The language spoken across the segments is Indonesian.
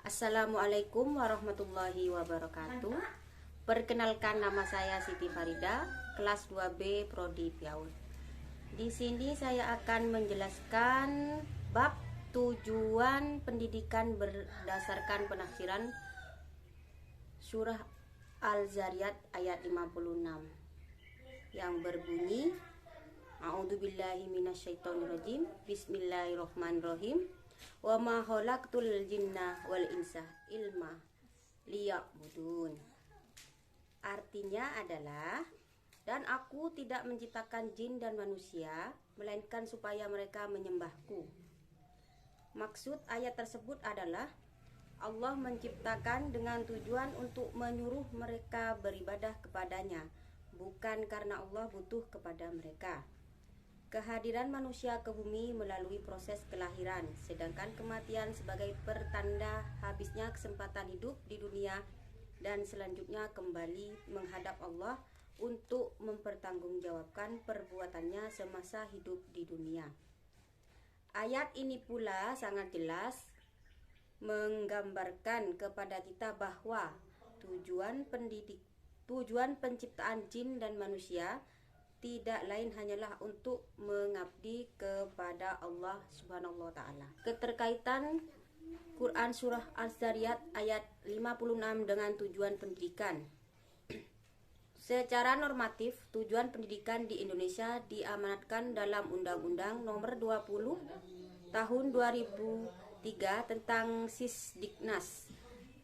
Assalamualaikum warahmatullahi wabarakatuh. Perkenalkan, nama saya Siti Farida, kelas 2B Prodi PAUD. Di sini saya akan menjelaskan bab tujuan pendidikan berdasarkan penafsiran surah Al-Zariyat ayat 56 yang berbunyi, A'udzubillahi minasyaitonirrajim, Bismillahirrahmanirrahim. Wa ma khalaqtul jinna wal insa illa liya'budun. Artinya adalah, dan aku tidak menciptakan jin dan manusia melainkan supaya mereka menyembahku. Maksud ayat tersebut adalah Allah menciptakan dengan tujuan untuk menyuruh mereka beribadah kepadanya, bukan karena Allah butuh kepada mereka. Kehadiran manusia ke bumi melalui proses kelahiran, sedangkan kematian sebagai pertanda habisnya kesempatan hidup di dunia dan selanjutnya kembali menghadap Allah untuk mempertanggungjawabkan perbuatannya semasa hidup di dunia. Ayat ini pula sangat jelas menggambarkan kepada kita bahwa tujuan penciptaan jin dan manusia tidak lain hanyalah untuk mengabdi kepada Allah Subhanahu wa taala. Keterkaitan Quran surah Al-Zariyat ayat 56 dengan tujuan pendidikan. Secara normatif, tujuan pendidikan di Indonesia diamanatkan dalam Undang-Undang Nomor 20 Tahun 2003 tentang Sisdiknas.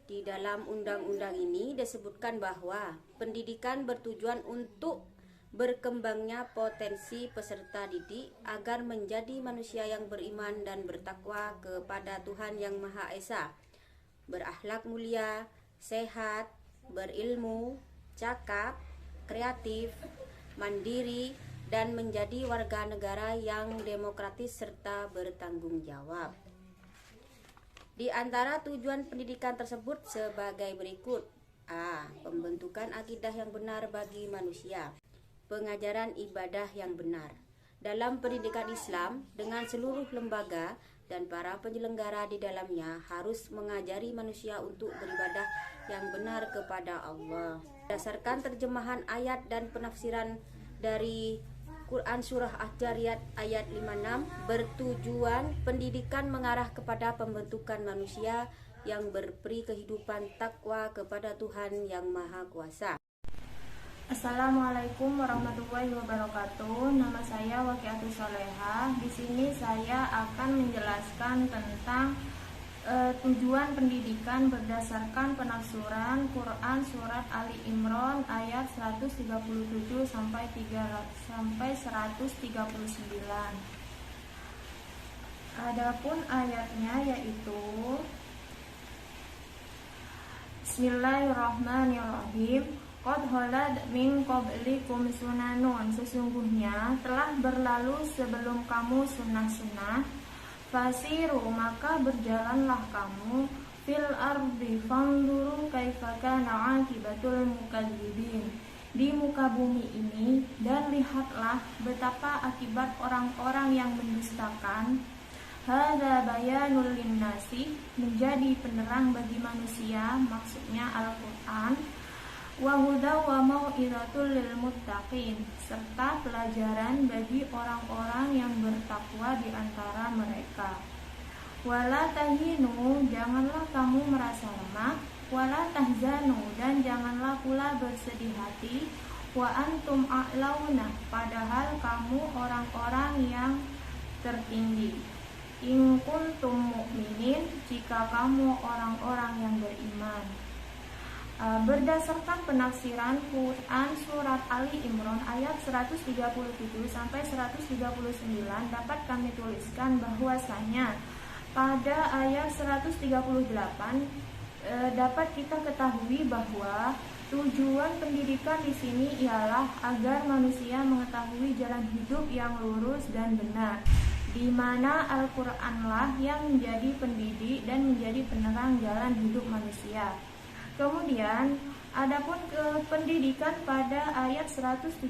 Di dalam undang-undang ini disebutkan bahwa pendidikan bertujuan untuk berkembangnya potensi peserta didik agar menjadi manusia yang beriman dan bertakwa kepada Tuhan Yang Maha Esa, berakhlak mulia, sehat, berilmu, cakap, kreatif, mandiri, dan menjadi warga negara yang demokratis serta bertanggung jawab. Di antara tujuan pendidikan tersebut sebagai berikut: A. Pembentukan akidah yang benar bagi manusia. Pengajaran ibadah yang benar. Dalam pendidikan Islam, dengan seluruh lembaga dan para penyelenggara di dalamnya harus mengajari manusia untuk beribadah yang benar kepada Allah. Berdasarkan terjemahan ayat dan penafsiran dari Quran surah Al-Zariyat ayat 56, bertujuan pendidikan mengarah kepada pembentukan manusia yang berperi kehidupan takwa kepada Tuhan Yang Maha Kuasa. Assalamualaikum warahmatullahi wabarakatuh. Nama saya Waqiatus Solehah. Di sini saya akan menjelaskan tentang tujuan pendidikan berdasarkan penafsiran Quran surat Ali Imran ayat 137 sampai 139. Adapun ayatnya yaitu Bismillahirrahmanirrahim. Qad khalat min qablikum sunanun, sesungguhnya telah berlalu sebelum kamu sunnah-sunnah. Fasiru, maka berjalanlah kamu, fil ardi fanzuru kaifa kana aqibatul mukadzibin, di muka bumi ini, dan lihatlah betapa akibat orang-orang yang mendustakan. Hadza bayanul linnasi, menjadi penerang bagi manusia, maksudnya Al-Qur'an. Wa hudaw wa mau'izatul lil muttaqin, serta pelajaran bagi orang-orang yang bertakwa di antara mereka. Wala tahinu, janganlah kamu merasa lemah. Wala tahzanu, dan janganlah pula bersedih hati. Wa antum a'launa, padahal kamu orang-orang yang tertinggi. In kuntum mu'minin, jika kamu orang-orang yang beriman. Berdasarkan penafsiran Quran surat Ali Imran ayat 137 sampai 139 dapat kami tuliskan bahwasanya pada ayat 138 dapat kita ketahui bahwa tujuan pendidikan di sini ialah agar manusia mengetahui jalan hidup yang lurus dan benar, di mana Al-Qur'anlah yang menjadi pendidik dan menjadi penerang jalan hidup manusia. Kemudian, adapun ke pendidikan pada ayat 139,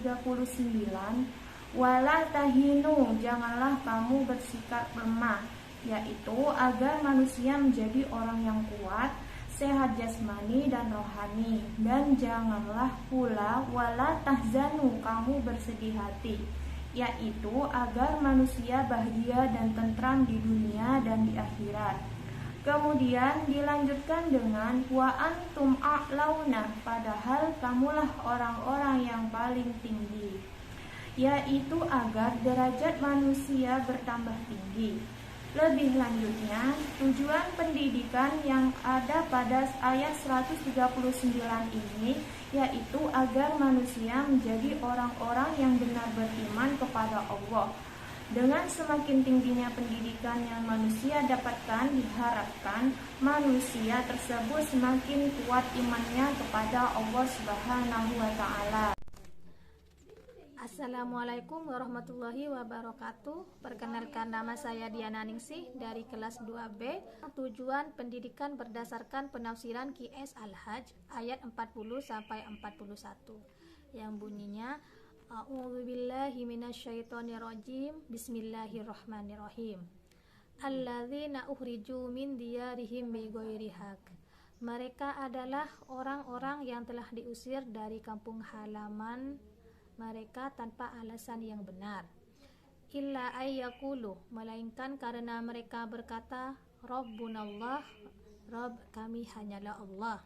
wala tahinu, janganlah kamu bersikap lemah. yaitu agar manusia menjadi orang yang kuat, sehat jasmani dan rohani. Dan janganlah pula wala tahzanu, kamu bersedih hati, yaitu agar manusia bahagia dan tentram di dunia dan di akhirat. Kemudian dilanjutkan dengan wa antum a'launa, padahal kamulah orang-orang yang paling tinggi, yaitu agar derajat manusia bertambah tinggi. Lebih lanjutnya, tujuan pendidikan yang ada pada ayat 139 ini yaitu agar manusia menjadi orang-orang yang benar beriman kepada Allah. Dengan semakin tingginya pendidikan yang manusia dapatkan, diharapkan manusia tersebut semakin kuat imannya kepada Allah Subhanahu wa Ta'ala. Assalamualaikum warahmatullahi wabarakatuh. Perkenalkan, nama saya Diana Ningsih dari kelas 2B. Tujuan pendidikan berdasarkan penafsiran QS Al-Hajj ayat 40 sampai 41 yang bunyinya A'udzubillahi minasyaitonirrajim. Bismillahirrahmanirrahim. Alladzina ukhriju min diyarihim bighairi haq. Mereka adalah orang-orang yang telah diusir dari kampung halaman mereka tanpa alasan yang benar. Illa ayyakulu, melainkan karena mereka berkata Rabbunallah, Rabb kami hanyalah Allah.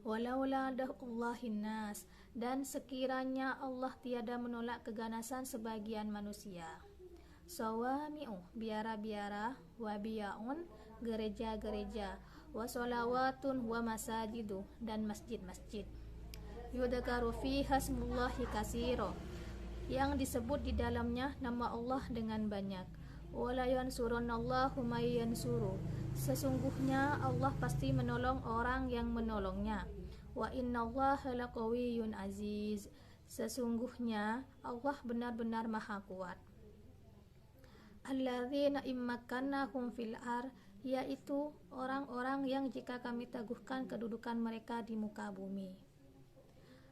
Walaula da'ullahin nas, dan sekiranya Allah tiada menolak keganasan sebagian manusia. Sawami'u, biara-biara, wabiyaun, gereja-gereja, wasolawatun wa masajidu, dan masjid-masjid. Yudhakaru fiha smullahi kasiro, yang disebut di dalamnya nama Allah dengan banyak. Wala yansurunallahu may yansuru, sesungguhnya Allah pasti menolong orang yang menolongnya. Wa innallaha laqawiyyun aziz, sesungguhnya Allah benar-benar maha kuat. Alladzina immakannahum fil ar, yaitu orang-orang yang jika kami teguhkan kedudukan mereka di muka bumi.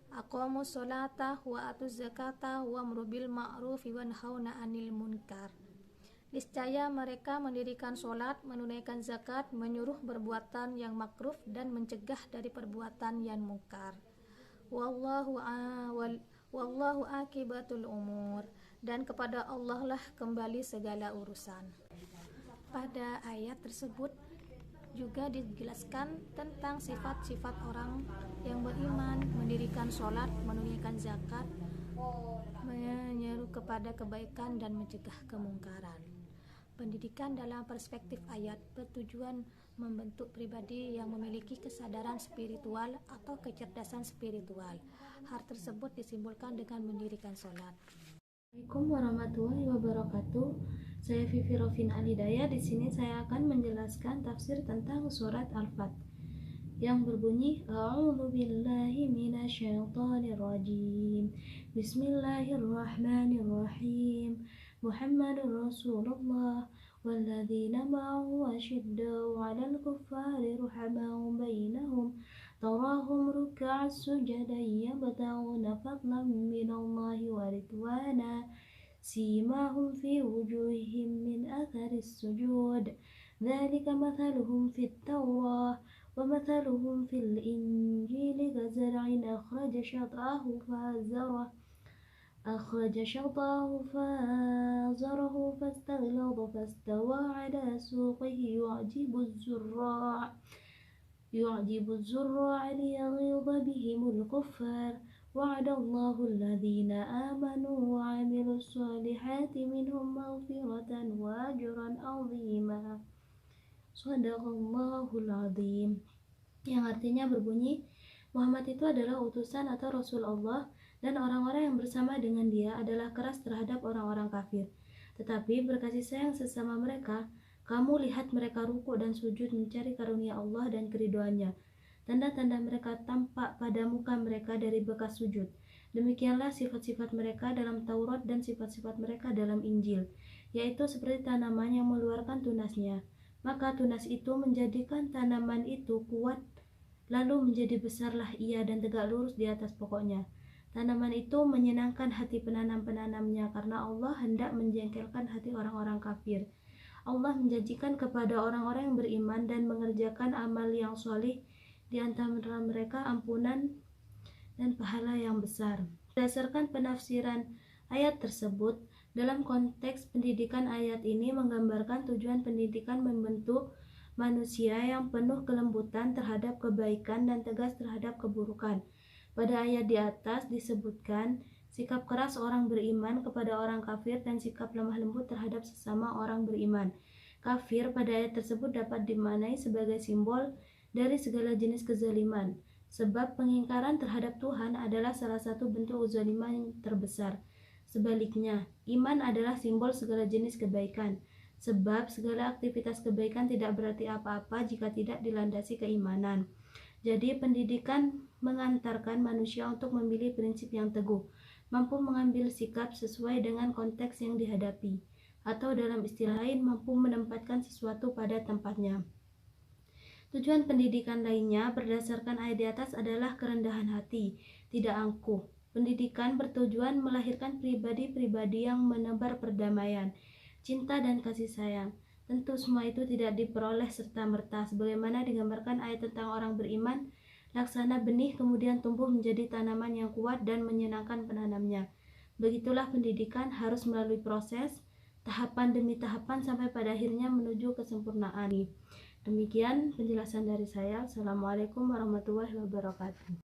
Aqamus sholata wa atuz zakata wa amru bil ma'rufi wa nahauna 'anil munkar. Niscaya mereka mendirikan sholat, menunaikan zakat, menyuruh perbuatan yang makruh dan mencegah dari perbuatan yang mungkar. Wallahu akibatul umur, dan kepada Allah lah kembali segala urusan. Pada ayat tersebut juga dijelaskan tentang sifat-sifat orang yang beriman, mendirikan sholat, menunaikan zakat, menyeru kepada kebaikan dan mencegah kemungkaran. Pendidikan dalam perspektif ayat bertujuan membentuk pribadi yang memiliki kesadaran spiritual atau kecerdasan spiritual. Hal tersebut disimpulkan dengan mendirikan sholat. Assalamualaikum warahmatullahi wabarakatuh. Saya Vivi Rofin Alidaya. Di sini saya akan menjelaskan tafsir tentang surat Al-Fat yang berbunyi A'udzu billahi minasyaitonir rajim. Bismillahirrahmanirrahim. Muhammadur Rasulullah walladzina ma'ahu asyiddau 'alal kuffari ruhamaa'u bainahum tarahum ruk'an sujadan yabtaguna fadlan minallahi wa ridwana simahum fi wujuhihim min atharis sujud dzalika mathaluhum fit tawrah wa mathaluhum fil injili kazar'in أخرج شطاه فآزره فاستغلظ فاستوى على سوقه يعجب الزراع ليغيظ بهم الكفار وعد الله الذين آمنوا وعملوا الصالحات منهم مغفرة وأجرا عظيما. Shadaqallahul Azim, yang artinya berbunyi, Muhammad itu adalah utusan atau Rasul Allah, dan orang-orang yang bersama dengan dia adalah keras terhadap orang-orang kafir. Tetapi berkasih sayang sesama mereka, kamu lihat mereka ruku dan sujud mencari karunia Allah dan keriduannya. Tanda-tanda mereka tampak pada muka mereka dari bekas sujud. Demikianlah sifat-sifat mereka dalam Taurat dan sifat-sifat mereka dalam Injil, yaitu seperti tanaman yang mengeluarkan tunasnya. Maka tunas itu menjadikan tanaman itu kuat, lalu menjadi besarlah ia dan tegak lurus di atas pokoknya. Tanaman itu menyenangkan hati penanam-penanamnya karena Allah hendak menjengkelkan hati orang-orang kafir. Allah menjanjikan kepada orang-orang yang beriman dan mengerjakan amal yang solih di antara mereka ampunan dan pahala yang besar. Berdasarkan penafsiran ayat tersebut, dalam konteks pendidikan ayat ini menggambarkan tujuan pendidikan membentuk manusia yang penuh kelembutan terhadap kebaikan dan tegas terhadap keburukan. Pada ayat di atas disebutkan sikap keras orang beriman kepada orang kafir dan sikap lemah lembut terhadap sesama orang beriman. Kafir pada ayat tersebut dapat dimaknai sebagai simbol dari segala jenis kezaliman, sebab pengingkaran terhadap Tuhan adalah salah satu bentuk kezaliman yang terbesar. Sebaliknya, iman adalah simbol segala jenis kebaikan, sebab segala aktivitas kebaikan tidak berarti apa-apa jika tidak dilandasi keimanan. Jadi, pendidikan mengantarkan manusia untuk memilih prinsip yang teguh, mampu mengambil sikap sesuai dengan konteks yang dihadapi, atau dalam istilah lain, mampu menempatkan sesuatu pada tempatnya. Tujuan pendidikan lainnya berdasarkan ayat di atas adalah kerendahan hati, tidak angkuh. Pendidikan bertujuan melahirkan pribadi-pribadi yang menebar perdamaian, cinta dan kasih sayang. Tentu semua itu tidak diperoleh serta-merta, sebagaimana digambarkan ayat tentang orang beriman, laksana benih kemudian tumbuh menjadi tanaman yang kuat dan menyenangkan penanamnya. Begitulah pendidikan harus melalui proses, tahapan demi tahapan sampai pada akhirnya menuju kesempurnaan. Demikian penjelasan dari saya. Assalamualaikum warahmatullahi wabarakatuh.